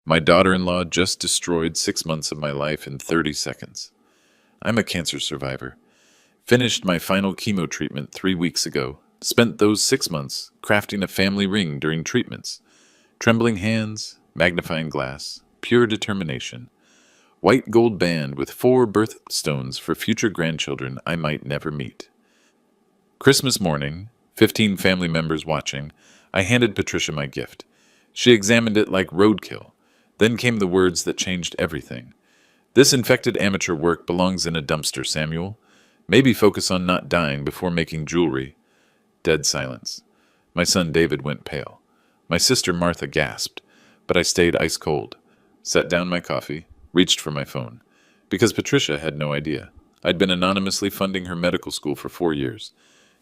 My daughter-in-law just destroyed 6 months of my life in 30 seconds. I'm a cancer survivor. Finished my final chemo treatment 3 weeks ago. Spent those 6 months crafting a family ring during treatments. Trembling hands, magnifying glass, pure determination. White gold band with 4 birthstones for future grandchildren I might never meet. Christmas morning, 15 family members watching, I handed Patricia my gift. She examined it like roadkill. Then came the words that changed everything. This infected amateur work belongs in a dumpster, Samuel. Maybe focus on not dying before making jewelry. Dead silence. My son David went pale. My sister Martha gasped, but I stayed ice cold. Set down my coffee, reached for my phone. Because Patricia had no idea. I'd been anonymously funding her medical school for 4 years.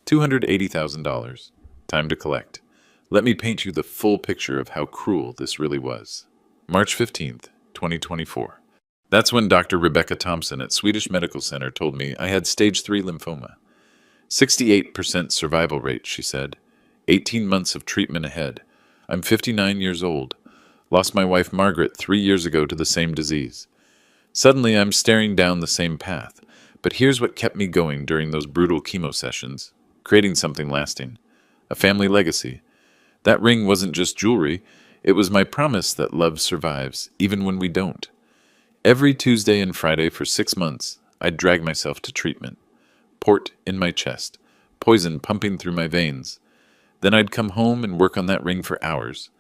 $280,000. Time to collect. Let me paint you the full picture of how cruel this really was. March 15th, 2024. That's when Dr. Rebecca Thompson at Swedish Medical Center told me I had stage 3 lymphoma. 68% survival rate, she said. 18 months of treatment ahead. I'm 59 years old. Lost my wife Margaret 3 years ago to the same disease. Suddenly I'm staring down the same path. But here's what kept me going during those brutal chemo sessions. Creating something lasting. A family legacy. That ring wasn't just jewelry. It was my promise that love survives, even when we don't. Every Tuesday and Friday for 6 months, I'd drag myself to treatment. Port in my chest, poison pumping through my veins. Then I'd come home and work on that ring for hours.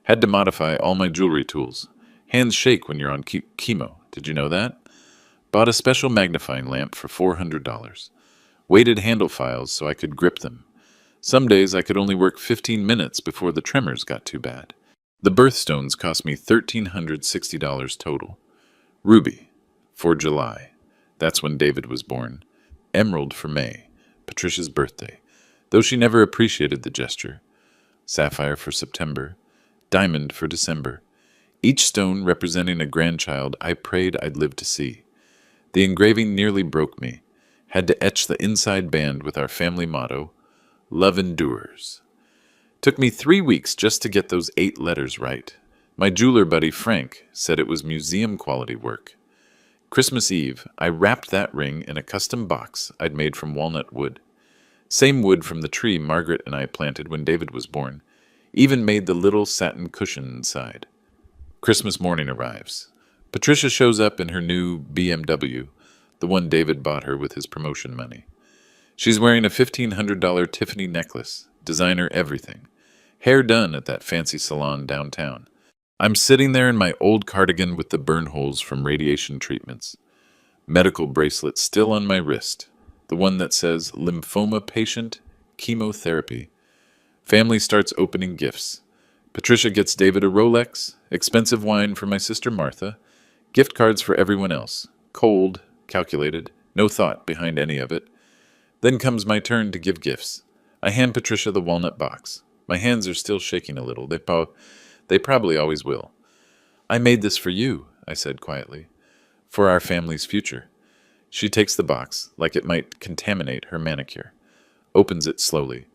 Had to modify all my jewelry tools. Hands shake when you're on chemo. Did you know that? Bought a special magnifying lamp for $400. Weighted handle files so I could grip them. Some days I could only work 15 minutes before the tremors got too bad. The birthstones cost me $1,360 total. Ruby, for July. That's when David was born. Emerald for May, Patricia's birthday, though she never appreciated the gesture. Sapphire for September. Diamond for December. Each stone representing a grandchild I prayed I'd live to see. The engraving nearly broke me. Had to etch the inside band with our family motto, Love Endures. Took me 3 weeks just to get those 8 letters right. My jeweler buddy Frank said it was museum-quality work. Christmas Eve, I wrapped that ring in a custom box I'd made from walnut wood. Same wood from the tree Margaret and I planted when David was born. Even made the little satin cushion inside. Christmas morning arrives. Patricia shows up in her new BMW, the one David bought her with his promotion money. She's wearing a $1,500 Tiffany necklace, designer everything. Hair done at that fancy salon downtown. I'm sitting there in my old cardigan with the burn holes from radiation treatments. Medical bracelet still on my wrist, the one that says lymphoma patient, chemotherapy. Family starts opening gifts. Patricia gets David a Rolex, expensive wine for my sister Martha, gift cards for everyone else. Cold, calculated, no thought behind any of it. Then comes my turn to give gifts. I hand Patricia the walnut box. My hands are still shaking a little. They probably always will. I made this for you, I said quietly. For our family's future. She takes the box, like it might contaminate her manicure. Opens it slowly.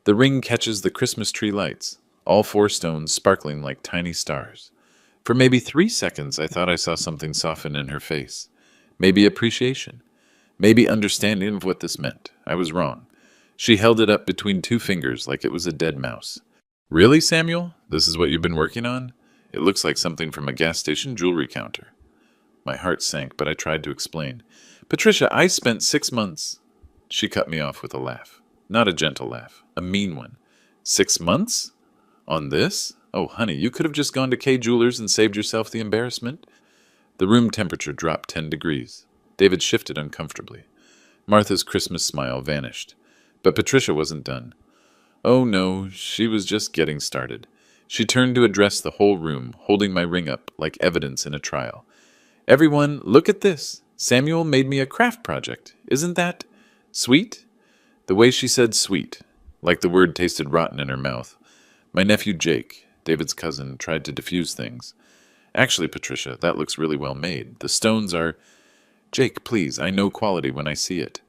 The ring catches the Christmas tree lights, all 4 stones sparkling like tiny stars. For maybe 3 seconds, I thought I saw something soften in her face. Maybe appreciation. Maybe understanding of what this meant. I was wrong. She held it up between 2 fingers like it was a dead mouse. Really, Samuel? This is what you've been working on? It looks like something from a gas station jewelry counter. My heart sank, but I tried to explain. Patricia, I spent 6 months. She cut me off with a laugh. Not a gentle laugh, a mean one. 6 months? On this? Oh, honey, you could have just gone to Kay Jewelers and saved yourself the embarrassment. The room temperature dropped 10 degrees. David shifted uncomfortably. Martha's Christmas smile vanished. But Patricia wasn't done. Oh no, she was just getting started. She turned to address the whole room, holding my ring up like evidence in a trial. Everyone, look at this. Samuel made me a craft project. Isn't that sweet? The way she said sweet, like the word tasted rotten in her mouth. My nephew Jake, David's cousin, tried to diffuse things. Actually, Patricia, that looks really well made. The stones are... Jake, please, I know quality when I see it.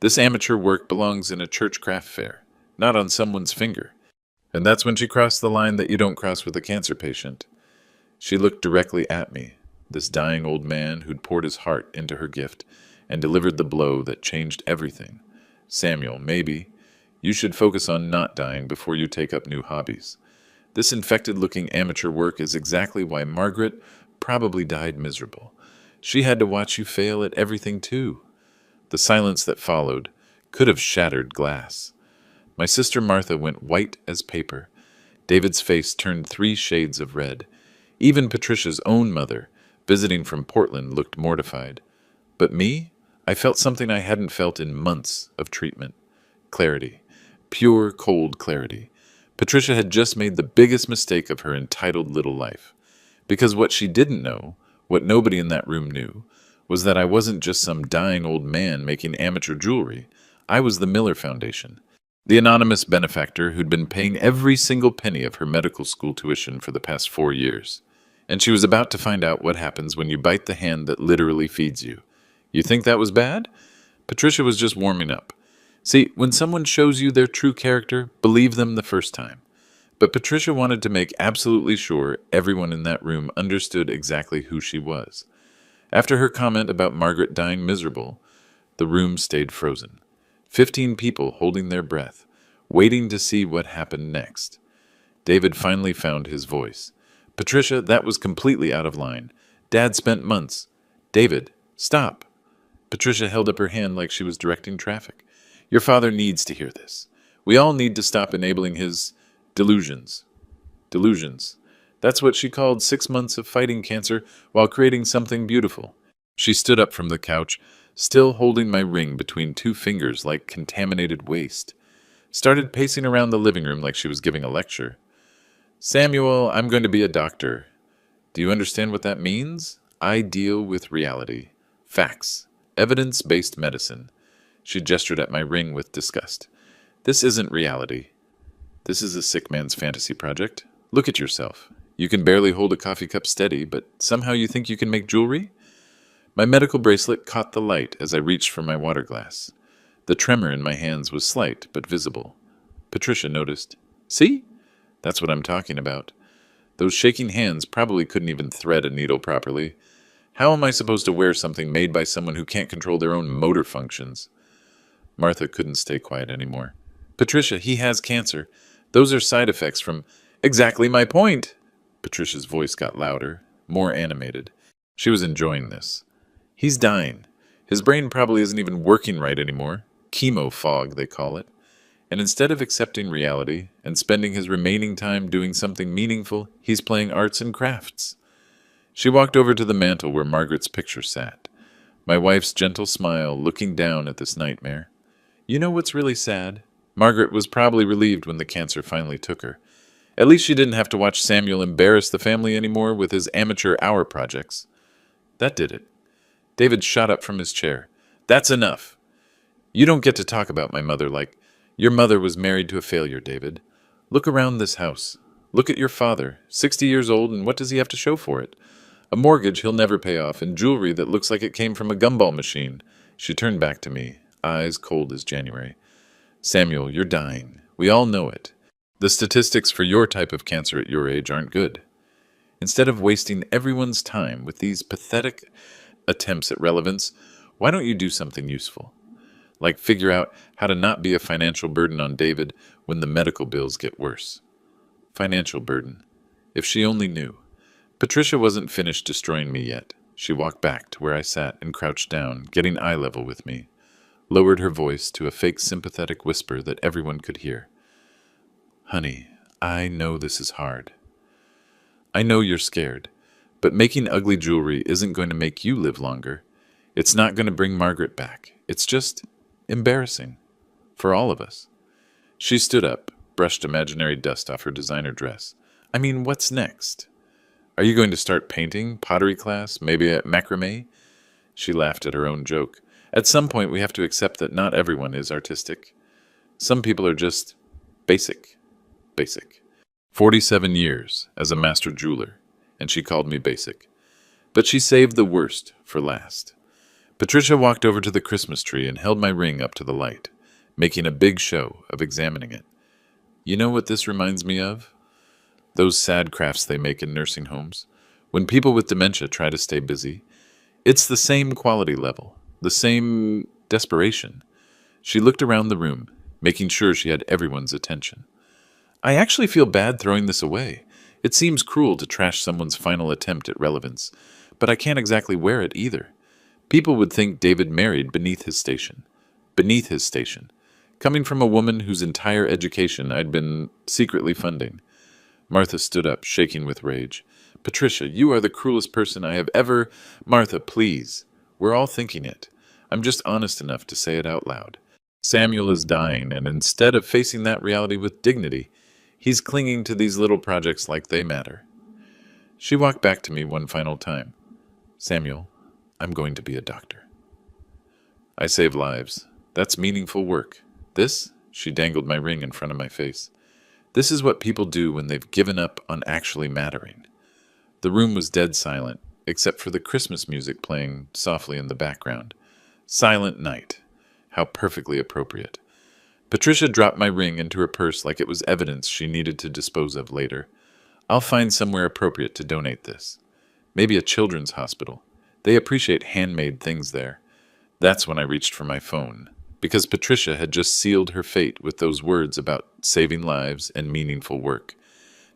This amateur work belongs in a church craft fair, not on someone's finger. And that's when she crossed the line that you don't cross with a cancer patient. She looked directly at me, this dying old man who'd poured his heart into her gift and delivered the blow that changed everything. Samuel, maybe you should focus on not dying before you take up new hobbies. This infected-looking amateur work is exactly why Margaret probably died miserable. She had to watch you fail at everything too. The silence that followed could have shattered glass. My sister Martha went white as paper. David's face turned 3 shades of red. Even Patricia's own mother, visiting from Portland, looked mortified. But me? I felt something I hadn't felt in months of treatment. Clarity. Pure, cold clarity. Patricia had just made the biggest mistake of her entitled little life. Because what she didn't know, what nobody in that room knew, was that I wasn't just some dying old man making amateur jewelry. I was the Miller Foundation, the anonymous benefactor who'd been paying every single penny of her medical school tuition for the past 4 years. And she was about to find out what happens when you bite the hand that literally feeds you. You think that was bad? Patricia was just warming up. See, when someone shows you their true character, believe them the first time. But Patricia wanted to make absolutely sure everyone in that room understood exactly who she was. After her comment about Margaret dying miserable, the room stayed frozen. 15 people holding their breath, waiting to see what happened next. David finally found his voice. Patricia, that was completely out of line. Dad spent months. David, stop. Patricia held up her hand like she was directing traffic. Your father needs to hear this. We all need to stop enabling his delusions. Delusions. That's what she called 6 months of fighting cancer while creating something beautiful. She stood up from the couch, still holding my ring between 2 fingers like contaminated waste. Started pacing around the living room like she was giving a lecture. Samuel, I'm going to be a doctor. Do you understand what that means? I deal with reality. Facts. Evidence-based medicine. She gestured at my ring with disgust. This isn't reality. This is a sick man's fantasy project. Look at yourself. You can barely hold a coffee cup steady, but somehow you think you can make jewelry? My medical bracelet caught the light as I reached for my water glass. The tremor in my hands was slight, but visible. Patricia noticed. See? That's what I'm talking about. Those shaking hands probably couldn't even thread a needle properly. How am I supposed to wear something made by someone who can't control their own motor functions? Martha couldn't stay quiet anymore. Patricia, he has cancer. Those are side effects from... Exactly my point! Patricia's voice got louder, more animated. She was enjoying this. He's dying. His brain probably isn't even working right anymore. Chemo fog, they call it. And instead of accepting reality and spending his remaining time doing something meaningful, he's playing arts and crafts. She walked over to the mantel where Margaret's picture sat. My wife's gentle smile looking down at this nightmare. You know what's really sad? Margaret was probably relieved when the cancer finally took her. At least she didn't have to watch Samuel embarrass the family anymore with his amateur hour projects. That did it. David shot up from his chair. That's enough. You don't get to talk about my mother like... Your mother was married to a failure, David. Look around this house. Look at your father, 60 years old, and what does he have to show for it? A mortgage he'll never pay off, and jewelry that looks like it came from a gumball machine. She turned back to me, eyes cold as January. Samuel, you're dying. We all know it. The statistics for your type of cancer at your age aren't good. Instead of wasting everyone's time with these pathetic attempts at relevance, why don't you do something useful? Like figure out how to not be a financial burden on David when the medical bills get worse. Financial burden. If she only knew. Patricia wasn't finished destroying me yet. She walked back to where I sat and crouched down, getting eye level with me. Lowered her voice to a fake sympathetic whisper that everyone could hear. Honey, I know this is hard. I know you're scared, but making ugly jewelry isn't going to make you live longer. It's not going to bring Margaret back. It's just embarrassing. For all of us. She stood up, brushed imaginary dust off her designer dress. I mean, what's next? Are you going to start painting, pottery class, maybe a macrame? She laughed at her own joke. At some point, we have to accept that not everyone is artistic. Some people are just basic. Basic. 47 years as a master jeweler, and she called me basic. But she saved the worst for last. Patricia walked over to the Christmas tree and held my ring up to the light, making a big show of examining it. You know what this reminds me of? Those sad crafts they make in nursing homes. When people with dementia try to stay busy, it's the same quality level, the same desperation. She looked around the room, making sure she had everyone's attention. I actually feel bad throwing this away. It seems cruel to trash someone's final attempt at relevance, but I can't exactly wear it either. People would think David married beneath his station. Beneath his station. Coming from a woman whose entire education I'd been secretly funding. Martha stood up, shaking with rage. Patricia, you are the cruelest person I have ever. Martha, please. We're all thinking it. I'm just honest enough to say it out loud. Samuel is dying, and instead of facing that reality with dignity, he's clinging to these little projects like they matter. She walked back to me one final time. Samuel, I'm going to be a doctor. I save lives. That's meaningful work. This, she dangled my ring in front of my face. This is what people do when they've given up on actually mattering. The room was dead silent, except for the Christmas music playing softly in the background. Silent night. How perfectly appropriate. Patricia dropped my ring into her purse like it was evidence she needed to dispose of later. I'll find somewhere appropriate to donate this. Maybe a children's hospital. They appreciate handmade things there. That's when I reached for my phone, because Patricia had just sealed her fate with those words about saving lives and meaningful work.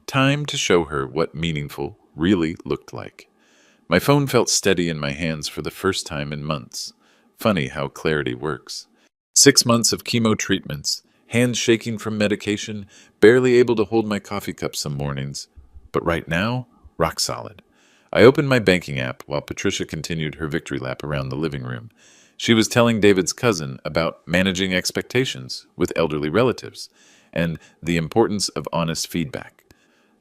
Time to show her what meaningful really looked like. My phone felt steady in my hands for the first time in months. Funny how clarity works. 6 months of chemo treatments, hands shaking from medication, barely able to hold my coffee cup some mornings. But right now, rock solid. I opened my banking app while Patricia continued her victory lap around the living room. She was telling David's cousin about managing expectations with elderly relatives and the importance of honest feedback.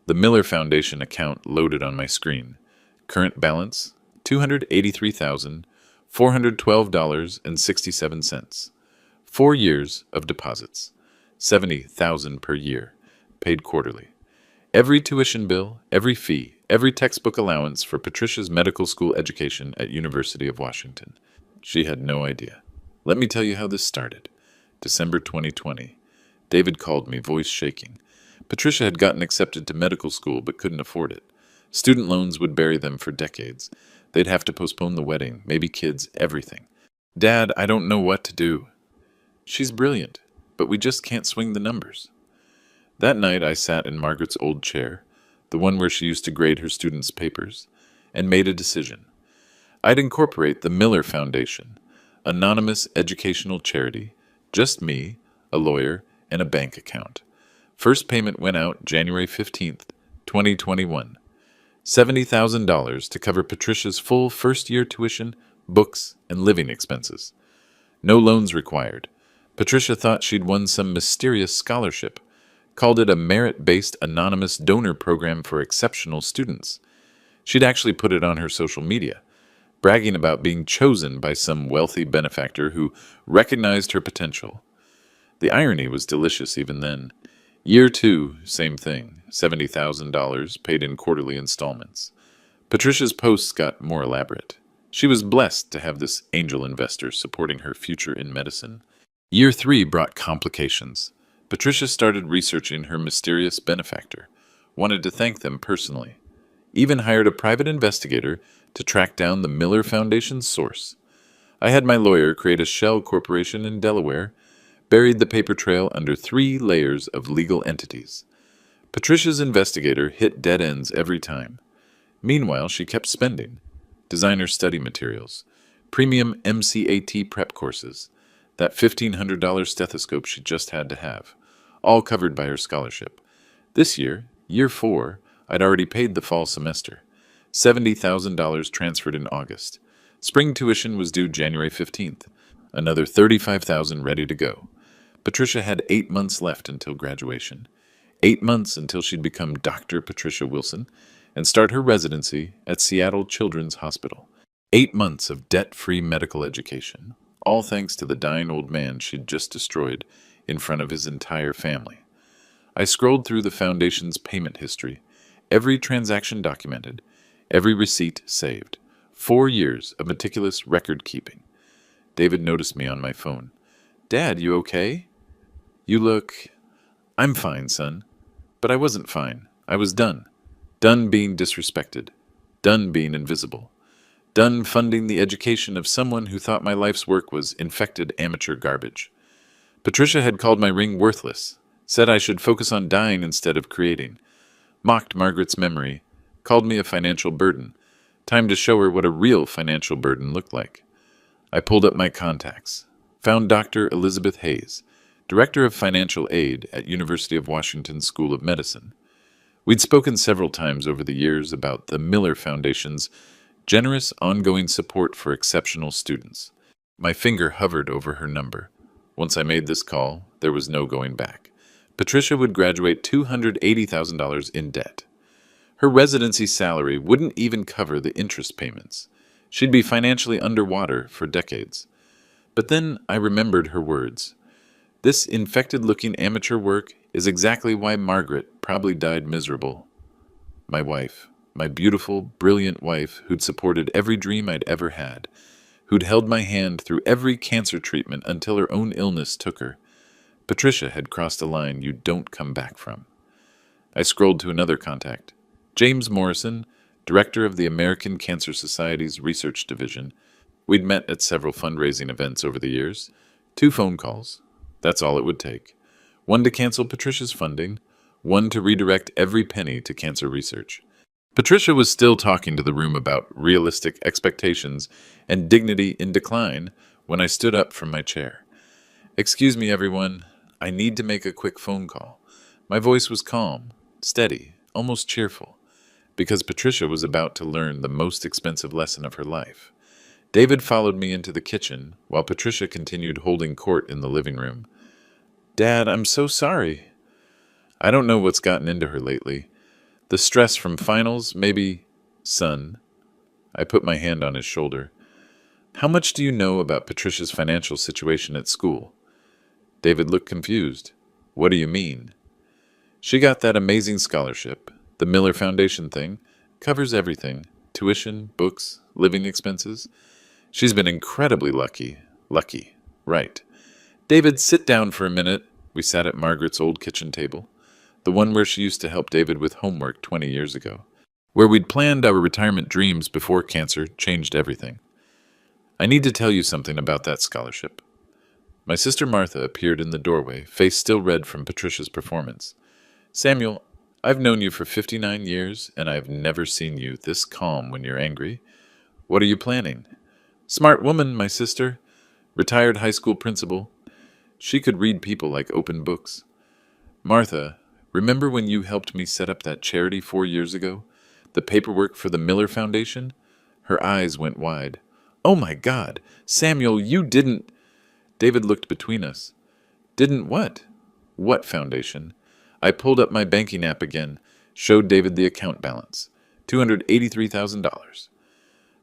The Miller Foundation account loaded on my screen. Current balance, $283,412.67. 4 years of deposits, $70,000 per year, paid quarterly. Every tuition bill, every fee, every textbook allowance for Patricia's medical school education at University of Washington. She had no idea. Let me tell you how this started. December 2020. David called me, voice shaking. Patricia had gotten accepted to medical school but couldn't afford it. Student loans would bury them for decades. They'd have to postpone the wedding, maybe kids, everything. Dad, I don't know what to do. She's brilliant, but we just can't swing the numbers. That night I sat in Margaret's old chair, the one where she used to grade her students' papers, and made a decision. I'd incorporate the Miller Foundation, anonymous educational charity, just me, a lawyer, and a bank account. First payment went out January 15th, 2021. $70,000 to cover Patricia's full first-year tuition, books, and living expenses. No loans required. Patricia thought she'd won some mysterious scholarship, called it a merit-based anonymous donor program for exceptional students. She'd actually put it on her social media, bragging about being chosen by some wealthy benefactor who recognized her potential. The irony was delicious even then. Year 2, same thing, $70,000 paid in quarterly installments. Patricia's posts got more elaborate. She was blessed to have this angel investor supporting her future in medicine. Year 3 brought complications. Patricia started researching her mysterious benefactor, wanted to thank them personally, even hired a private investigator to track down the Miller Foundation's source. I had my lawyer create a shell corporation in Delaware, buried the paper trail under 3 layers of legal entities. Patricia's investigator hit dead ends every time. Meanwhile, she kept spending. Designer study materials, premium MCAT prep courses, that $1,500 stethoscope she just had to have, all covered by her scholarship. This year, year 4, I'd already paid the fall semester. $70,000 transferred in August. Spring tuition was due January 15th. Another $35,000 ready to go. Patricia had 8 months left until graduation. 8 months until she'd become Dr. Patricia Wilson and start her residency at Seattle Children's Hospital. 8 months of debt-free medical education, all thanks to the dying old man she'd just destroyed in front of his entire family. I scrolled through the Foundation's payment history, every transaction documented, every receipt saved. 4 years of meticulous record-keeping. David noticed me on my phone. Dad, you okay? You look... I'm fine, son. But I wasn't fine. I was done. Done being disrespected. Done being invisible. Done funding the education of someone who thought my life's work was infected amateur garbage. Patricia had called my ring worthless, said I should focus on dying instead of creating, mocked Margaret's memory, called me a financial burden. Time to show her what a real financial burden looked like. I pulled up my contacts, found Dr. Elizabeth Hayes, Director of Financial Aid at University of Washington School of Medicine. We'd spoken several times over the years about the Miller Foundation's generous ongoing support for exceptional students. My finger hovered over her number. Once I made this call, there was no going back. Patricia would graduate $280,000 in debt. Her residency salary wouldn't even cover the interest payments. She'd be financially underwater for decades. But then I remembered her words. This infected-looking amateur work is exactly why Margaret probably died miserable. My wife, my beautiful, brilliant wife who'd supported every dream I'd ever had, who'd held my hand through every cancer treatment until her own illness took her. Patricia had crossed a line you don't come back from. I scrolled to another contact. James Morrison, director of the American Cancer Society's Research Division. We'd met at several fundraising events over the years. 2 phone calls. That's all it would take. 1 to cancel Patricia's funding, 1 to redirect every penny to cancer research. Patricia was still talking to the room about realistic expectations and dignity in decline when I stood up from my chair. "Excuse me, everyone. I need to make a quick phone call." My voice was calm, steady, almost cheerful, because Patricia was about to learn the most expensive lesson of her life. David followed me into the kitchen while Patricia continued holding court in the living room. "Dad, I'm so sorry." I don't know what's gotten into her lately. The stress from finals, maybe. "Son." I put my hand on his shoulder. "How much do you know about Patricia's financial situation at school?" David looked confused. "What do you mean?" "She got that amazing scholarship. The Miller Foundation thing. Covers everything. Tuition, books, living expenses. She's been incredibly lucky. Lucky. Right. David, sit down for a minute." We sat at Margaret's old kitchen table, the one where she used to help David with homework 20 years ago, where we'd planned our retirement dreams before cancer changed everything. "I need to tell you something about that scholarship." My sister Martha appeared in the doorway, face still red from Patricia's performance. "Samuel, I've known you for 59 years, and I've never seen you this calm when you're angry. What are you planning?" "Smart woman, my sister. Retired high school principal. She could read people like open books." "Martha, remember when you helped me set up that charity 4 years ago? The paperwork for the Miller Foundation?" Her eyes went wide. "Oh my God! Samuel, you didn't—" David looked between us. "Didn't what?" "What foundation?" I pulled up my banking app again, showed David the account balance. $283,000.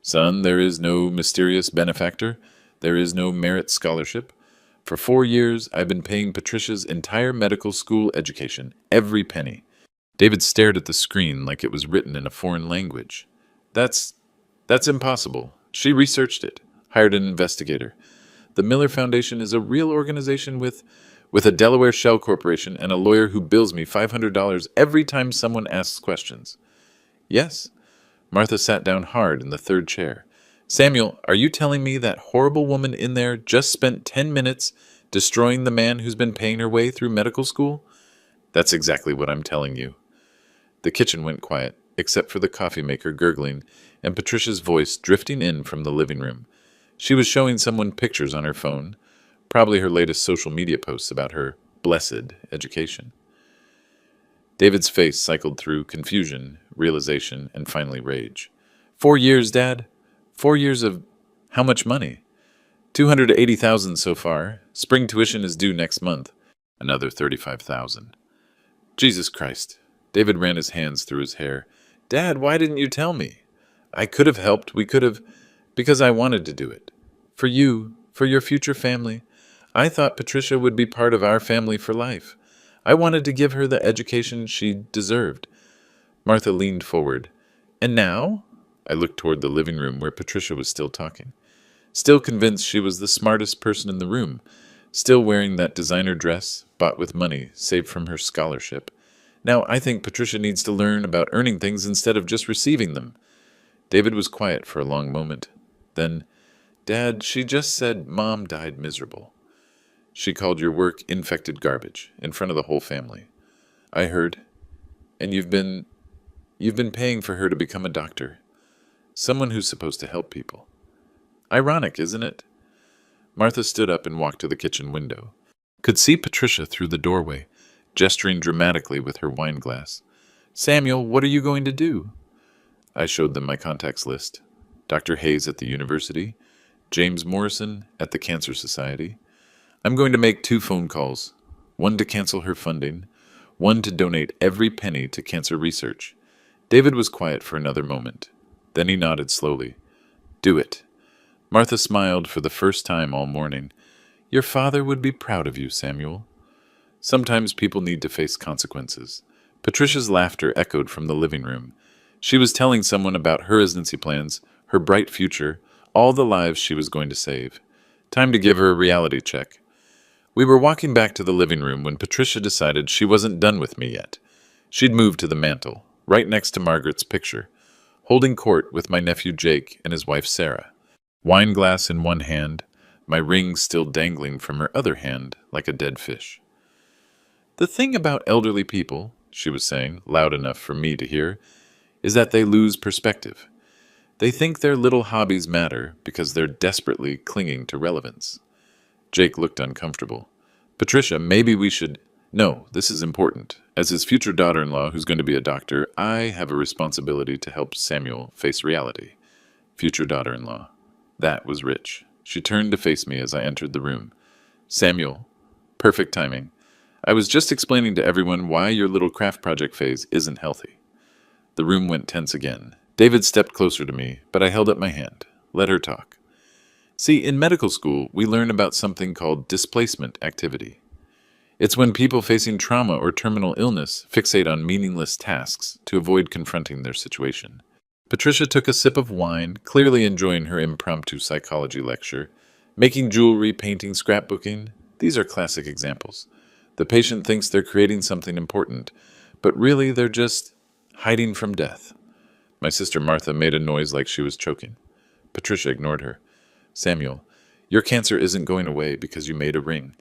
"Son, there is no mysterious benefactor. There is no merit scholarship. For 4 years, I've been paying Patricia's entire medical school education, every penny." David stared at the screen like it was written in a foreign language. That's impossible. She researched it, hired an investigator. The Miller Foundation is a real organization with a Delaware shell corporation and a lawyer who bills me $500 every time someone asks questions. "Yes." Martha sat down hard in the third chair. "Samuel, are you telling me that horrible woman in there just spent 10 minutes destroying the man who's been paying her way through medical school?" "That's exactly what I'm telling you." The kitchen went quiet, except for the coffee maker gurgling and Patricia's voice drifting in from the living room. She was showing someone pictures on her phone, probably her latest social media posts about her blessed education. David's face cycled through confusion, realization, and finally rage. 4 years, Dad? 4 years of how much money? $280,000 so far. Spring tuition is due next month. Another $35,000. Jesus Christ. David ran his hands through his hair. "Dad, why didn't you tell me? I could have helped. We could have, because I wanted to do it. For you, for your future family. I thought Patricia would be part of our family for life. I wanted to give her the education she deserved." Martha leaned forward. "And now?" I looked toward the living room where Patricia was still talking. Still convinced she was the smartest person in the room. Still wearing that designer dress, bought with money saved from her scholarship. Now I think Patricia needs to learn about earning things instead of just receiving them. David was quiet for a long moment. Then, Dad, she just said Mom died miserable. She called your work infected garbage in front of the whole family. I heard. And you've been paying for her to become a doctor. Someone who's supposed to help people. Ironic, isn't it? Martha stood up and walked to the kitchen window. Could see Patricia through the doorway, gesturing dramatically with her wine glass. Samuel, what are you going to do? I showed them my contacts list. Dr. Hayes at the university, James Morrison at the Cancer Society. I'm going to make 2 phone calls, one to cancel her funding, one to donate every penny to cancer research. David was quiet for another moment. Then he nodded slowly. Do it. Martha smiled for the first time all morning. Your father would be proud of you, Samuel. Sometimes people need to face consequences. Patricia's laughter echoed from the living room. She was telling someone about her residency plans, her bright future, all the lives she was going to save. Time to give her a reality check. We were walking back to the living room when Patricia decided she wasn't done with me yet. She'd moved to the mantel, right next to Margaret's picture, holding court with my nephew Jake and his wife Sarah. Wine glass in one hand, my ring still dangling from her other hand like a dead fish. The thing about elderly people, she was saying, loud enough for me to hear, is that they lose perspective. They think their little hobbies matter because they're desperately clinging to relevance. Jake looked uncomfortable. Patricia, maybe we should... No, this is important. As his future daughter-in-law who's going to be a doctor, I have a responsibility to help Samuel face reality. Future daughter-in-law. That was rich. She turned to face me as I entered the room. Samuel. Perfect timing. I was just explaining to everyone why your little craft project phase isn't healthy. The room went tense again. David stepped closer to me, but I held up my hand. Let her talk. See, in medical school, we learn about something called displacement activity. It's when people facing trauma or terminal illness fixate on meaningless tasks to avoid confronting their situation. Patricia took a sip of wine, clearly enjoying her impromptu psychology lecture. Making jewelry, painting, scrapbooking, these are classic examples. The patient thinks they're creating something important, but really they're just hiding from death. My sister Martha made a noise like she was choking. Patricia ignored her. Samuel, your cancer isn't going away because you made a ring.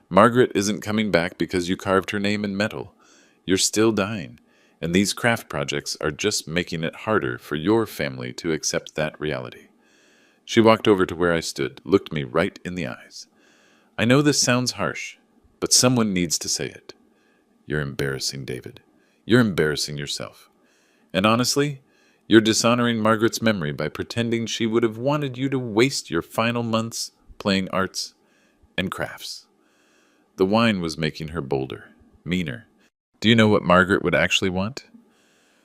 Margaret isn't coming back because you carved her name in metal. You're still dying, and these craft projects are just making it harder for your family to accept that reality. She walked over to where I stood, looked me right in the eyes. I know this sounds harsh, but someone needs to say it. You're embarrassing, David. You're embarrassing yourself. And honestly, you're dishonoring Margaret's memory by pretending she would have wanted you to waste your final months playing arts and crafts. The wine was making her bolder, meaner. Do you know what Margaret would actually want?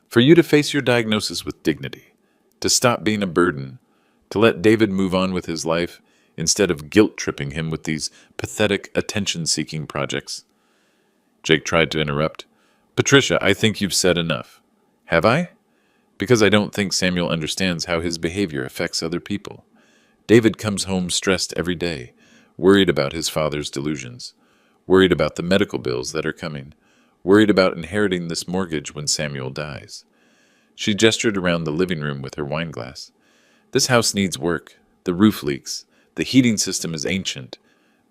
For you to face your diagnosis with dignity, to stop being a burden, to let David move on with his life instead of guilt-tripping him with these pathetic attention-seeking projects. Jake tried to interrupt. Patricia, I think you've said enough. Have I? Because I don't think Samuel understands how his behavior affects other people. David comes home stressed every day, worried about his father's delusions, worried about the medical bills that are coming, worried about inheriting this mortgage when Samuel dies. She gestured around the living room with her wine glass. This house needs work. The roof leaks. The heating system is ancient.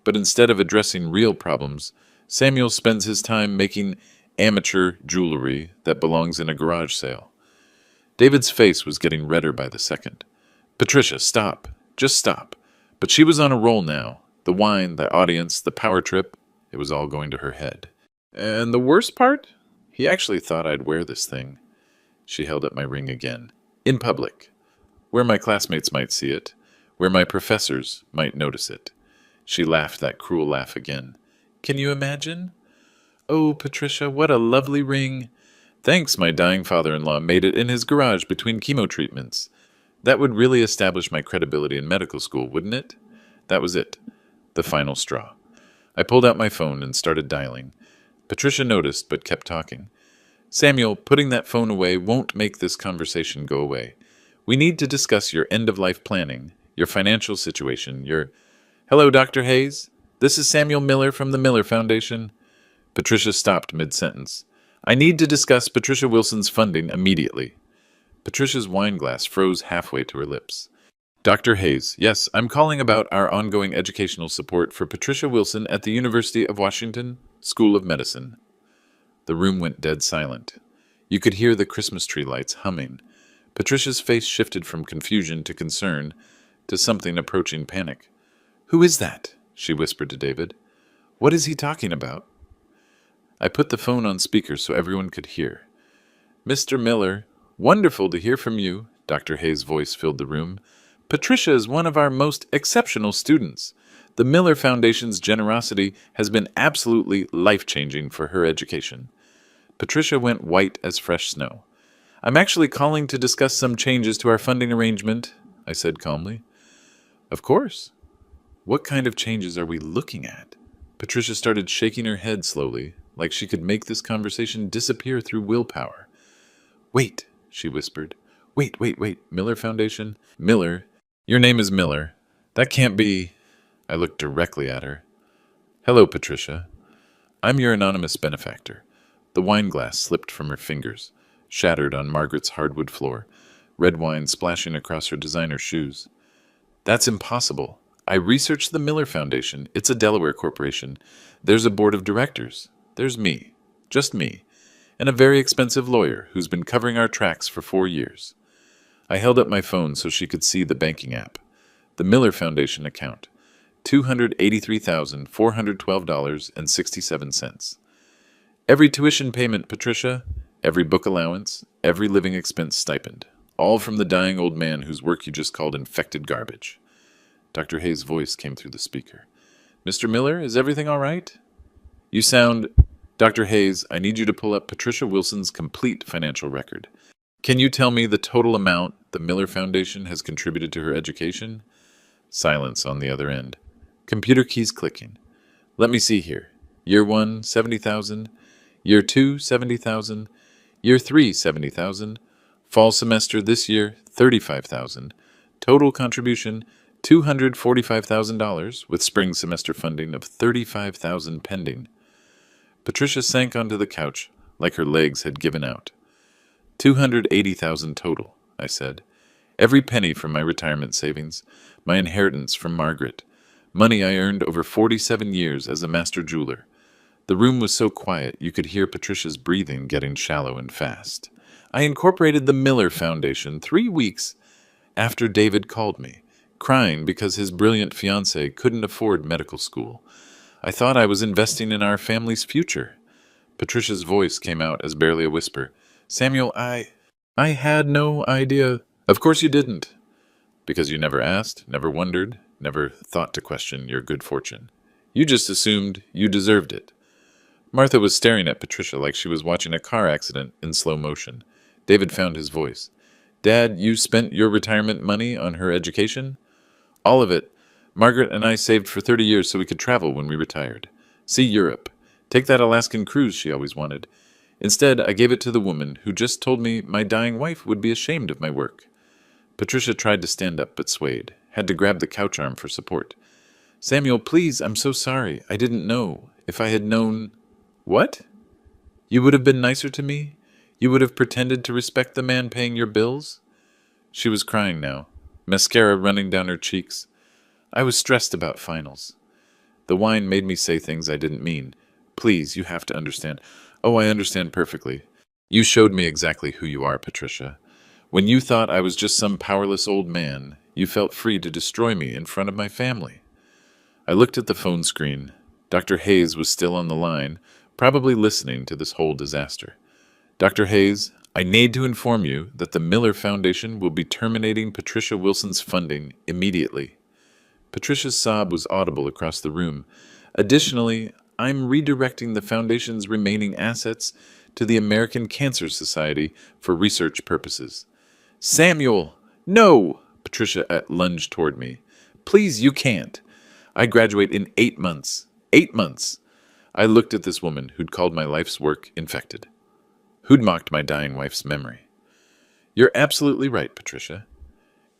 But instead of addressing real problems, Samuel spends his time making amateur jewelry that belongs in a garage sale. David's face was getting redder by the second. Patricia, stop. Just stop. But she was on a roll now. The wine, the audience, the power trip, it was all going to her head. And the worst part? He actually thought I'd wear this thing. She held up my ring again. In public. Where my classmates might see it. Where my professors might notice it. She laughed that cruel laugh again. Can you imagine? Oh, Patricia, what a lovely ring. Thanks, my dying father-in-law made it in his garage between chemo treatments. That would really establish my credibility in medical school, wouldn't it? That was it. The final straw. I pulled out my phone and started dialing. Patricia noticed, but kept talking. Samuel, putting that phone away won't make this conversation go away. We need to discuss your end-of-life planning, your financial situation, your... Hello, Dr. Hayes. This is Samuel Miller from the Miller Foundation. Patricia stopped mid-sentence. I need to discuss Patricia Wilson's funding immediately. Patricia's wine glass froze halfway to her lips. Dr. Hayes, yes, I'm calling about our ongoing educational support for Patricia Wilson at the University of Washington School of Medicine. The room went dead silent. You could hear the Christmas tree lights humming. Patricia's face shifted from confusion to concern to something approaching panic. Who is that? She whispered to David. What is he talking about? I put the phone on speaker so everyone could hear. Mr. Miller, wonderful to hear from you. Dr. Hayes' voice filled the room. Patricia is one of our most exceptional students. The Miller Foundation's generosity has been absolutely life-changing for her education. Patricia went white as fresh snow. I'm actually calling to discuss some changes to our funding arrangement, I said calmly. Of course. What kind of changes are we looking at? Patricia started shaking her head slowly, like she could make this conversation disappear through willpower. Wait, she whispered. Wait. Miller Foundation? Miller? Your name is Miller. That can't be... I looked directly at her. Hello, Patricia. I'm your anonymous benefactor. The wine glass slipped from her fingers, shattered on Margaret's hardwood floor, red wine splashing across her designer shoes. That's impossible. I researched the Miller Foundation. It's a Delaware corporation. There's a board of directors. There's me. Just me. And a very expensive lawyer who's been covering our tracks for 4 years. I held up my phone so she could see the banking app. The Miller Foundation account. $283,412.67. Every tuition payment, Patricia. Every book allowance. Every living expense stipend. All from the dying old man whose work you just called infected garbage. Dr. Hayes' voice came through the speaker. Mr. Miller, is everything all right? You sound... Dr. Hayes, I need you to pull up Patricia Wilson's complete financial record. Can you tell me the total amount the Miller Foundation has contributed to her education? Silence on the other end. Computer keys clicking. Let me see here. Year 1, 70,000. Year 2, 70,000. Year 3, 70,000. Fall semester this year, 35,000. Total contribution, $245,000 with spring semester funding of 35,000 pending. Patricia sank onto the couch like her legs had given out. 280,000 total, I said. Every penny from my retirement savings, my inheritance from Margaret, money I earned over 47 years as a master jeweler. The room was so quiet you could hear Patricia's breathing getting shallow and fast. I incorporated the Miller Foundation 3 weeks after David called me, crying because his brilliant fiancée couldn't afford medical school. I thought I was investing in our family's future. Patricia's voice came out as barely a whisper. Samuel, I had no idea. Of course you didn't. Because you never asked, never wondered, never thought to question your good fortune. You just assumed you deserved it. Martha was staring at Patricia like she was watching a car accident in slow motion. David found his voice. Dad, you spent your retirement money on her education? All of it. Margaret and I saved for 30 years so we could travel when we retired. See Europe. Take that Alaskan cruise she always wanted. Instead, I gave it to the woman who just told me my dying wife would be ashamed of my work. Patricia tried to stand up but swayed, had to grab the couch arm for support. Samuel, please, I'm so sorry. I didn't know. If I had known... What? You would have been nicer to me? You would have pretended to respect the man paying your bills? She was crying now, mascara running down her cheeks. I was stressed about finals. The wine made me say things I didn't mean. Please, you have to understand. Oh, I understand perfectly. You showed me exactly who you are, Patricia. When you thought I was just some powerless old man, you felt free to destroy me in front of my family. I looked at the phone screen. Dr. Hayes was still on the line, probably listening to this whole disaster. Dr. Hayes, I need to inform you that the Miller Foundation will be terminating Patricia Wilson's funding immediately. Patricia's sob was audible across the room. Additionally, I'm redirecting the Foundation's remaining assets to the American Cancer Society for research purposes. Samuel! No! Patricia lunged toward me. Please, you can't. I graduate in 8 months. 8 months. I looked at this woman who'd called my life's work infected, who'd mocked my dying wife's memory. You're absolutely right, Patricia.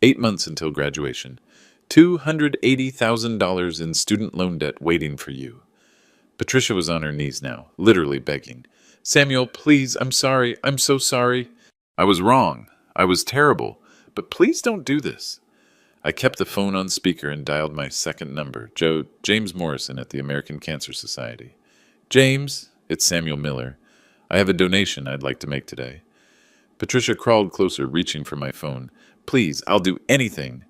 8 months until graduation. $280,000 in student loan debt waiting for you. Patricia was on her knees now, literally begging. Samuel, please, I'm sorry. I'm so sorry. I was wrong. I was terrible, but please don't do this. I kept the phone on speaker and dialed my second number, James Morrison at the American Cancer Society. James, it's Samuel Miller. I have a donation I'd like to make today. Patricia crawled closer, reaching for my phone. Please, I'll do anything.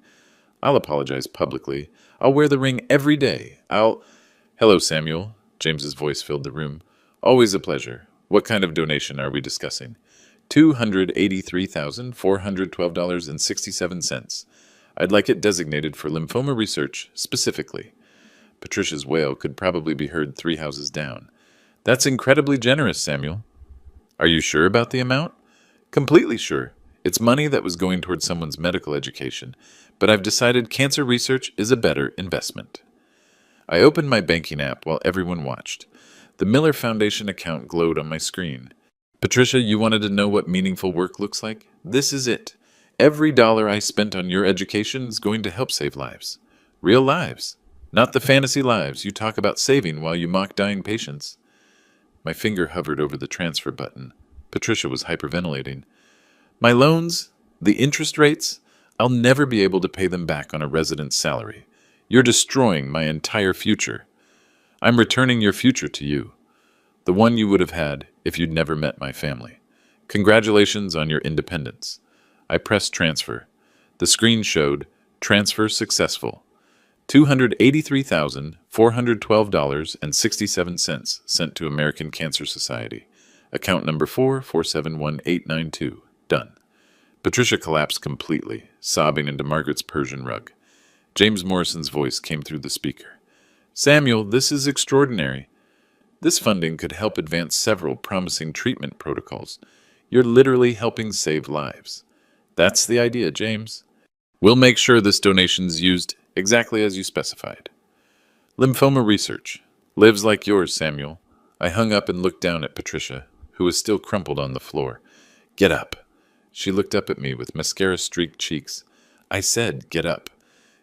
I'll apologize publicly. I'll wear the ring every day. Hello, Samuel. James's voice filled the room. Always a pleasure. What kind of donation are we discussing? $283,412.67. I'd like it designated for lymphoma research, specifically. Patricia's wail could probably be heard 3 houses down. That's incredibly generous, Samuel. Are you sure about the amount? Completely sure. It's money that was going towards someone's medical education, but I've decided cancer research is a better investment. I opened my banking app while everyone watched. The Miller Foundation account glowed on my screen. Patricia, you wanted to know what meaningful work looks like? This is it. Every dollar I spent on your education is going to help save lives. Real lives. Not the fantasy lives you talk about saving while you mock dying patients. My finger hovered over the transfer button. Patricia was hyperventilating. My loans, the interest rates, I'll never be able to pay them back on a resident's salary. You're destroying my entire future. I'm returning your future to you, the one you would have had if you'd never met my family. Congratulations on your independence. I pressed transfer. The screen showed transfer successful. $283,412.67 sent to American Cancer Society. Account number 4471892. Done. Patricia collapsed completely, sobbing into Margaret's Persian rug. James Morrison's voice came through the speaker. Samuel, this is extraordinary. This funding could help advance several promising treatment protocols. You're literally helping save lives. That's the idea, James. We'll make sure this donation's used exactly as you specified. Lymphoma research. Lives like yours, Samuel. I hung up and looked down at Patricia, who was still crumpled on the floor. Get up. She looked up at me with mascara-streaked cheeks. I said, get up.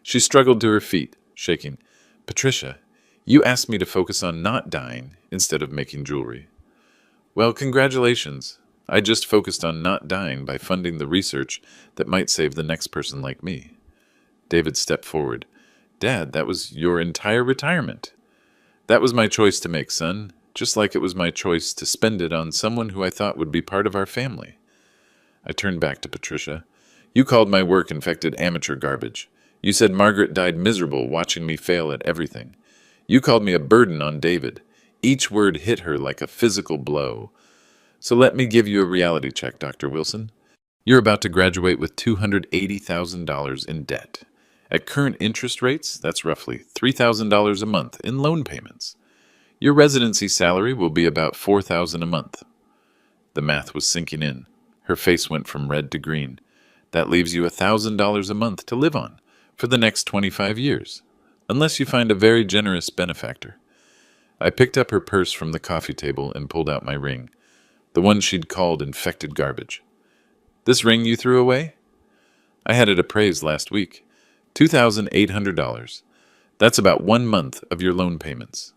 She struggled to her feet, shaking. Patricia, you asked me to focus on not dying instead of making jewelry. Well, congratulations. I just focused on not dying by funding the research that might save the next person like me. David stepped forward. Dad, that was your entire retirement. That was my choice to make, son, just like it was my choice to spend it on someone who I thought would be part of our family. I turned back to Patricia. You called my work infected amateur garbage. You said Margaret died miserable watching me fail at everything. You called me a burden on David. Each word hit her like a physical blow. So let me give you a reality check, Dr. Wilson. You're about to graduate with $280,000 in debt. At current interest rates, that's roughly $3,000 a month in loan payments. Your residency salary will be about $4,000 a month. The math was sinking in. Her face went from red to green. That leaves you $1,000 a month to live on for the next 25 years, unless you find a very generous benefactor. I picked up her purse from the coffee table and pulled out my ring, the one she'd called infected garbage. This ring you threw away? I had it appraised last week. $2,800. That's about 1 month of your loan payments.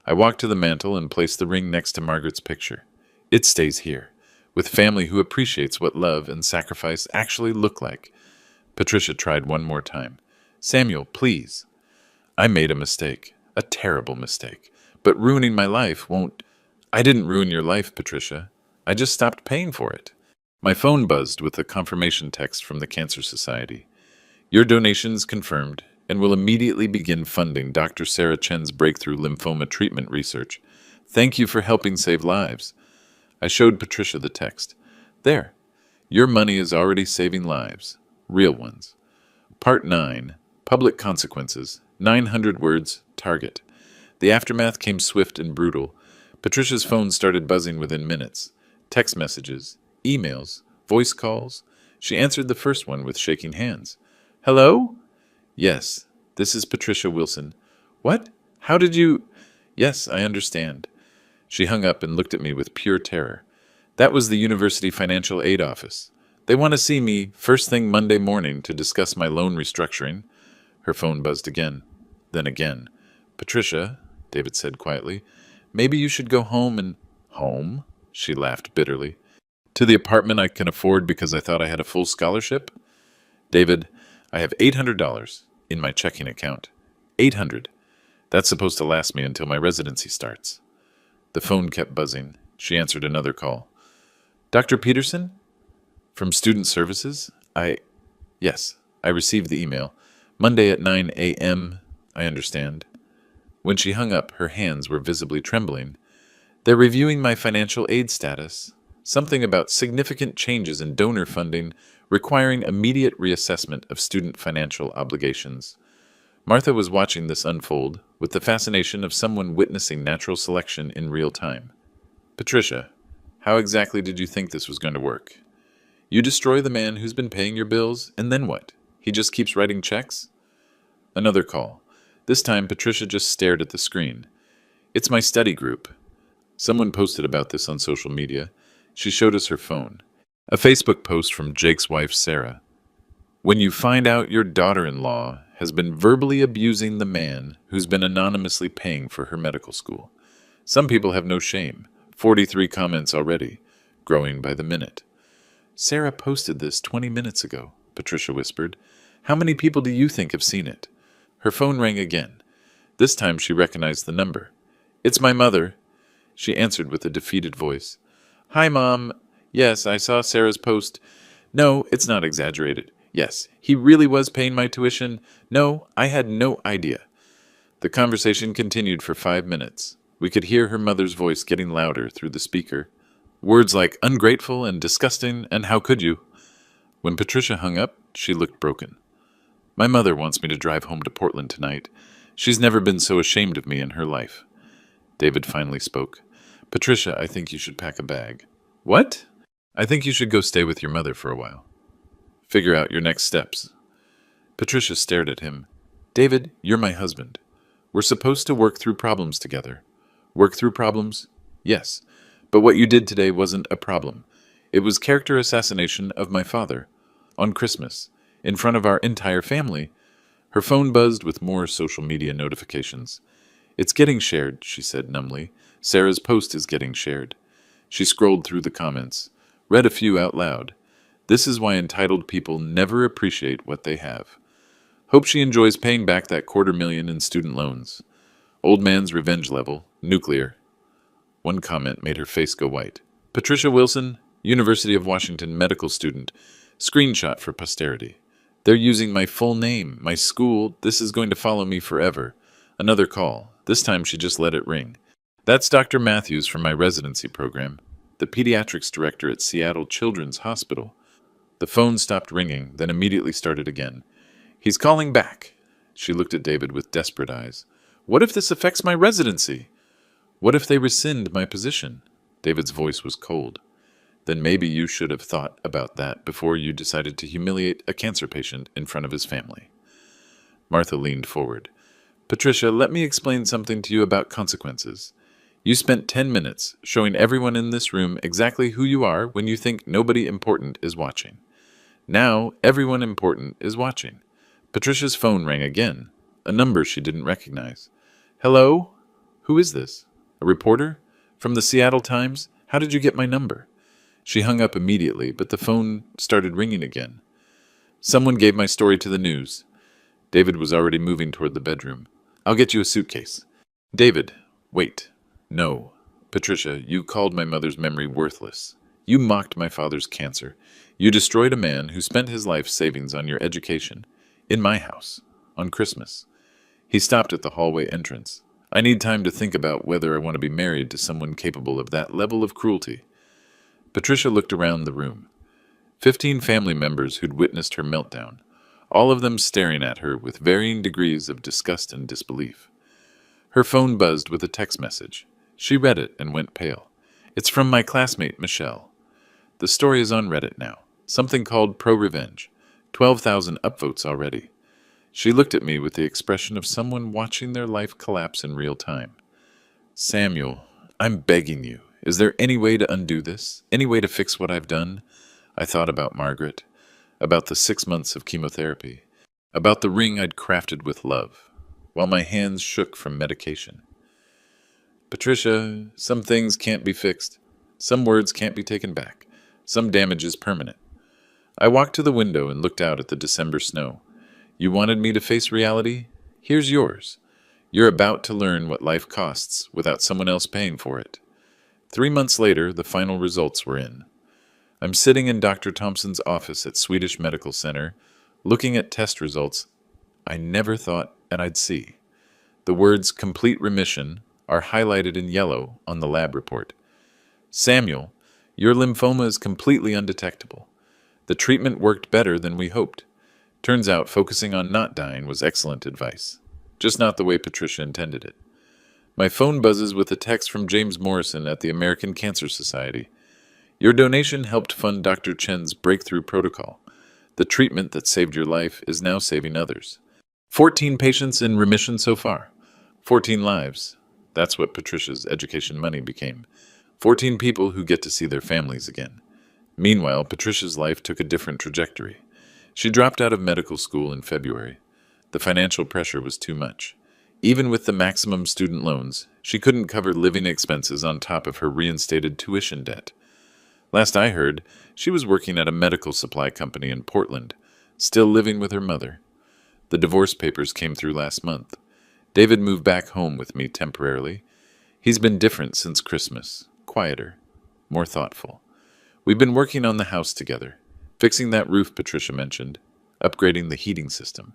I walked to the mantel and placed the ring next to Margaret's picture. It stays here, with family who appreciates what love and sacrifice actually look like. Patricia tried one more time. Samuel, please. I made a mistake, a terrible mistake, but ruining my life won't... I didn't ruin your life, Patricia. I just stopped paying for it. My phone buzzed with a confirmation text from the Cancer Society. Your donation's confirmed and will immediately begin funding Dr. Sarah Chen's breakthrough lymphoma treatment research. Thank you for helping save lives. I showed Patricia the text. There. Your money is already saving lives. Real ones. Part 9. Public Consequences. 900 words. Target. The aftermath came swift and brutal. Patricia's phone started buzzing within minutes. Text messages, emails, voice calls. She answered the first one with shaking hands. Hello? Yes, this is Patricia Wilson. What? How did you... Yes, I understand. She hung up and looked at me with pure terror. That was the University Financial Aid Office. They want to see me first thing Monday morning to discuss my loan restructuring. Her phone buzzed again, then again. Patricia, David said quietly, maybe you should go home and... Home? She laughed bitterly. To the apartment I can afford because I thought I had a full scholarship? David, I have $800 in my checking account. 800. That's supposed to last me until my residency starts. The phone kept buzzing. She answered another call. Dr. Peterson? From Student Services? Yes, I received the email. Monday at 9 a.m., I understand. When she hung up, her hands were visibly trembling. They're reviewing my financial aid status. Something about significant changes in donor funding requiring immediate reassessment of student financial obligations. Martha was watching this unfold with the fascination of someone witnessing natural selection in real time. Patricia, how exactly did you think this was going to work? You destroy the man who's been paying your bills, and then what? He just keeps writing checks? Another call. This time, Patricia just stared at the screen. It's my study group. Someone posted about this on social media. She showed us her phone. A Facebook post from Jake's wife, Sarah. When you find out your daughter-in-law has been verbally abusing the man who's been anonymously paying for her medical school. Some people have no shame. 43 comments already, growing by the minute. Sarah posted this 20 minutes ago, Patricia whispered. How many people do you think have seen it? Her phone rang again. This time she recognized the number. It's my mother. She answered with a defeated voice. Hi, Mom. Yes, I saw Sarah's post. No, it's not exaggerated. Yes, he really was paying my tuition. No, I had no idea. The conversation continued for 5 minutes. We could hear her mother's voice getting louder through the speaker. Words like ungrateful and disgusting and how could you? When Patricia hung up, she looked broken. My mother wants me to drive home to Portland tonight. She's never been so ashamed of me in her life. David finally spoke. Patricia, I think you should pack a bag. What? I think you should go stay with your mother for a while. Figure out your next steps. Patricia stared at him. David, you're my husband. We're supposed to work through problems together. Work through problems? Yes. But what you did today wasn't a problem. It was character assassination of my father. On Christmas. In front of our entire family. Her phone buzzed with more social media notifications. It's getting shared, she said numbly. Sarah's post is getting shared. She scrolled through the comments. Read a few out loud. This is why entitled people never appreciate what they have. Hope she enjoys paying back that $250,000 in student loans. Old man's revenge level. Nuclear. One comment made her face go white. Patricia Wilson, University of Washington medical student. Screenshot for posterity. They're using my full name, my school. This is going to follow me forever. Another call. This time she just let it ring. That's Dr. Matthews from my residency program, the pediatrics director at Seattle Children's Hospital. The phone stopped ringing, then immediately started again. He's calling back. She looked at David with desperate eyes. What if this affects my residency? What if they rescind my position? David's voice was cold. Then maybe you should have thought about that before you decided to humiliate a cancer patient in front of his family. Martha leaned forward. Patricia, let me explain something to you about consequences. You spent 10 minutes showing everyone in this room exactly who you are when you think nobody important is watching. Now, everyone important is watching. Patricia's phone rang again, a number she didn't recognize. Hello? Who is this? A reporter? From the Seattle Times? How did you get my number? She hung up immediately, but the phone started ringing again. Someone gave my story to the news. David was already moving toward the bedroom. I'll get you a suitcase. David, wait. No. Patricia, you called my mother's memory worthless. You mocked my father's cancer. You destroyed a man who spent his life savings on your education. In my house. On Christmas. He stopped at the hallway entrance. I need time to think about whether I want to be married to someone capable of that level of cruelty. Patricia looked around the room. 15 family members who'd witnessed her meltdown, all of them staring at her with varying degrees of disgust and disbelief. Her phone buzzed with a text message. She read it and went pale. It's from my classmate, Michelle. The story is on Reddit now. Something called Pro Revenge. 12,000 upvotes already. She looked at me with the expression of someone watching their life collapse in real time. Samuel, I'm begging you. Is there any way to undo this? Any way to fix what I've done? I thought about Margaret, about the 6 months of chemotherapy, about the ring I'd crafted with love, while my hands shook from medication. Patricia, some things can't be fixed. Some words can't be taken back. Some damage is permanent. I walked to the window and looked out at the December snow. You wanted me to face reality? Here's yours. You're about to learn what life costs without someone else paying for it. 3 months later, the final results were in. I'm sitting in Dr. Thompson's office at Swedish Medical Center, looking at test results I never thought I'd see. The words complete remission are highlighted in yellow on the lab report. Samuel, your lymphoma is completely undetectable. The treatment worked better than we hoped. Turns out focusing on not dying was excellent advice. Just not the way Patricia intended it. My phone buzzes with a text from James Morrison at the American Cancer Society. Your donation helped fund Dr. Chen's breakthrough protocol. The treatment that saved your life is now saving others. 14 patients in remission so far. 14 lives. That's what Patricia's education money became. 14 people who get to see their families again. Meanwhile, Patricia's life took a different trajectory. She dropped out of medical school in February. The financial pressure was too much. Even with the maximum student loans, she couldn't cover living expenses on top of her reinstated tuition debt. Last I heard, she was working at a medical supply company in Portland, still living with her mother. The divorce papers came through last month. David moved back home with me temporarily. He's been different since Christmas, quieter, more thoughtful. We've been working on the house together, fixing that roof Patricia mentioned, upgrading the heating system.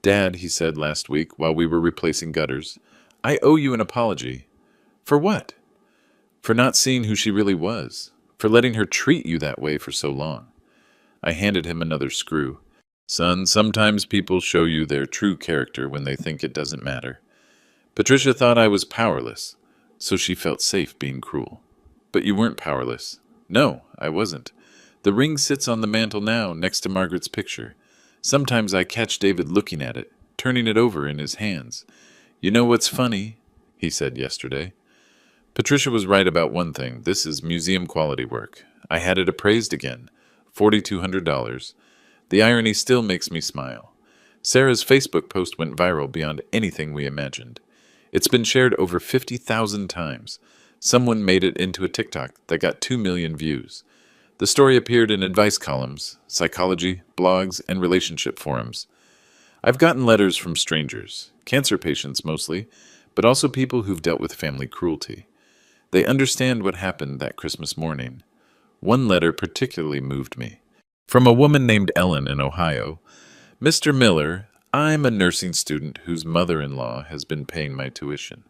Dad, he said last week while we were replacing gutters, I owe you an apology. For what? For not seeing who she really was, for letting her treat you that way for so long. I handed him another screw. Son, sometimes people show you their true character when they think it doesn't matter. Patricia thought I was powerless, so she felt safe being cruel. But you weren't powerless. No, I wasn't. The ring sits on the mantel now, next to Margaret's picture. Sometimes I catch David looking at it, turning it over in his hands. You know what's funny? He said yesterday. Patricia was right about one thing. This is museum-quality work. I had it appraised again. $4,200. The irony still makes me smile. Sarah's Facebook post went viral beyond anything we imagined. It's been shared over 50,000 times. Someone made it into a TikTok that got 2 million views. The story appeared in advice columns, psychology, blogs, and relationship forums. I've gotten letters from strangers, cancer patients mostly, but also people who've dealt with family cruelty. They understand what happened that Christmas morning. One letter particularly moved me. From a woman named Ellen in Ohio. Mr. Miller, I'm a nursing student whose mother-in-law has been paying my tuition.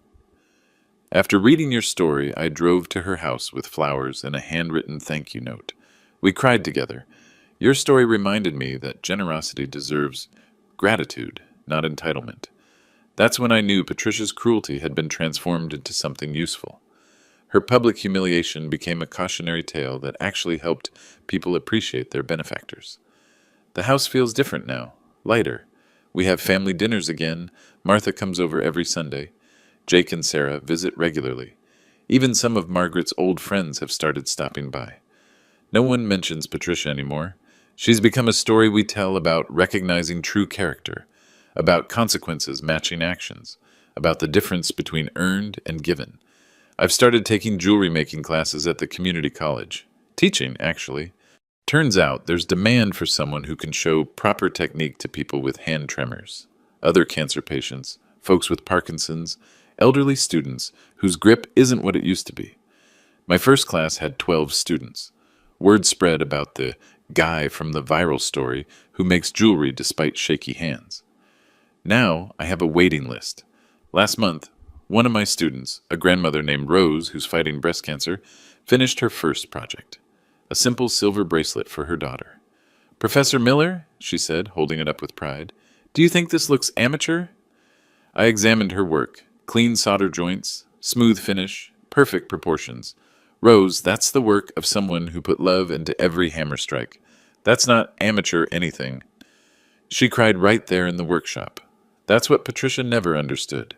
After reading your story, I drove to her house with flowers and a handwritten thank you note. We cried together. Your story reminded me that generosity deserves gratitude, not entitlement. That's when I knew Patricia's cruelty had been transformed into something useful. Her public humiliation became a cautionary tale that actually helped people appreciate their benefactors. The house feels different now, lighter. We have family dinners again. Martha comes over every Sunday. Jake and Sarah visit regularly. Even some of Margaret's old friends have started stopping by. No one mentions Patricia anymore. She's become a story we tell about recognizing true character, about consequences matching actions, about the difference between earned and given. I've started taking jewelry making classes at the community college. Teaching, actually. Turns out there's demand for someone who can show proper technique to people with hand tremors, other cancer patients, folks with Parkinson's, elderly students whose grip isn't what it used to be. My first class had 12 students. Word spread about the guy from the viral story who makes jewelry despite shaky hands. Now I have a waiting list. Last month, one of my students, a grandmother named Rose who's fighting breast cancer, finished her first project, a simple silver bracelet for her daughter. Professor Miller, she said, holding it up with pride, do you think this looks amateur? I examined her work. Clean solder joints, smooth finish, perfect proportions. Rose, that's the work of someone who put love into every hammer strike. That's not amateur anything. She cried right there in the workshop. That's what Patricia never understood.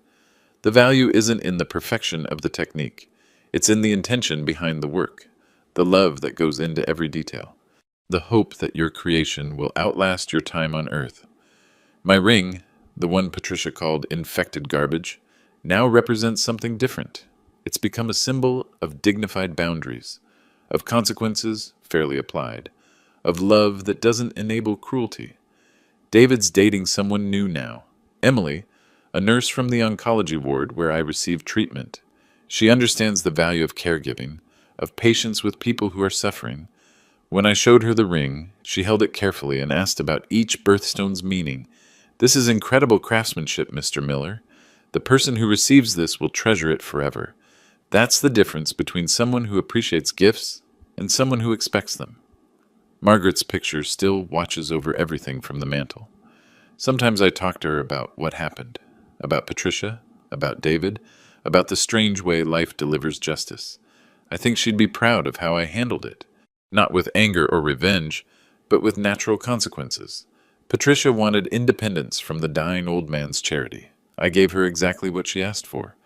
The value isn't in the perfection of the technique. It's in the intention behind the work, the love that goes into every detail, the hope that your creation will outlast your time on earth. My ring, the one Patricia called infected garbage, now represents something different. It's become a symbol of dignified boundaries, of consequences fairly applied, of love that doesn't enable cruelty. David's dating someone new now. Emily, a nurse from the oncology ward where I received treatment. She understands the value of caregiving, of patience with people who are suffering. When I showed her the ring, she held it carefully and asked about each birthstone's meaning. This is incredible craftsmanship, Mr. Miller. The person who receives this will treasure it forever. That's the difference between someone who appreciates gifts and someone who expects them. Margaret's picture still watches over everything from the mantel. Sometimes I talk to her about what happened, about Patricia, about David, about the strange way life delivers justice. I think she'd be proud of how I handled it, not with anger or revenge, but with natural consequences. Patricia wanted independence from the dying old man's charity. I gave her exactly what she asked for.